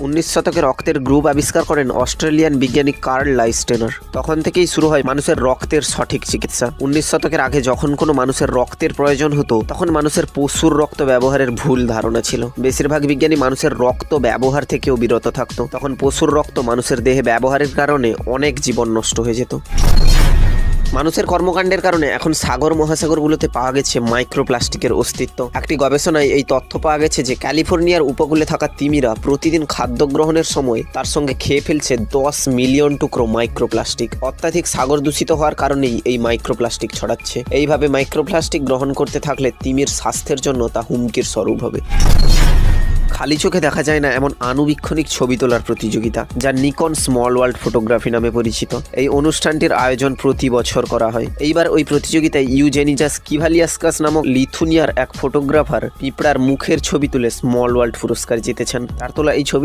19 শতকে রক্তের গ্রুপ আবিষ্কার করেন অস্ট্রেলিয়ান বিজ্ঞানী কার্ল লাইস্টেনার। তখন থেকেই শুরু হয় মানুষের রক্তের সঠিক চিকিৎসা। 19 শতকের আগে যখন কোনো মানুষের রক্তের প্রয়োজন হতো তখন মানুষের পশুর রক্ত ব্যবহারের ভুল ধারণা ছিল। বেশিরভাগ বিজ্ঞানী মানুষের রক্ত ব্যবহার থেকেও বিরত থাকতো। তখন পশুর রক্ত মানুষের দেহে ব্যবহারের কারণে অনেক জীবন নষ্ট হয়ে যেত। মানুষের কর্মকাণ্ডের কারণে এখন সাগর মহাসাগরগুলোতে পাওয়া গেছে মাইক্রোপ্লাস্টিকের অস্তিত্ব। একটি গবেষণায় এই তথ্য পাওয়া গেছে যে ক্যালিফোর্নিয়ার উপকূলে থাকা তিমিরা প্রতিদিন খাদ্য গ্রহণের সময় তার সঙ্গে খেয়ে ফেলছে 10 মিলিয়ন টুকরো মাইক্রোপ্লাস্টিক। অত্যাধিক সাগর দূষিত হওয়ার কারণেই এই মাইক্রোপ্লাস্টিক ছড়াচ্ছে। এইভাবে মাইক্রোপ্লাস্টিক গ্রহণ করতে থাকলে তিমির স্বাস্থ্যের জন্য তা হুমকির স্বরূপ হবে। খালি চোখে দেখা যায় না এমন আণুবীক্ষণিক ছবি তোলার প্রতিযোগিতা, যা নিকন স্মল ওয়ার্ল্ড ফটোগ্রাফি নামে পরিচিত। এই অনুষ্ঠানটির আয়োজন প্রতি বছর করা হয়। এইবার ওই প্রতিযোগিতায় ইউজেনিজাস কিভালিয়াসকাস নামক লিথুনিয়ার এক ফটোগ্রাফার পিঁপড়ার মুখের ছবি তুলে স্মল ওয়ার্ল্ড পুরস্কার জিতেছেন। তার তোলা এই ছবি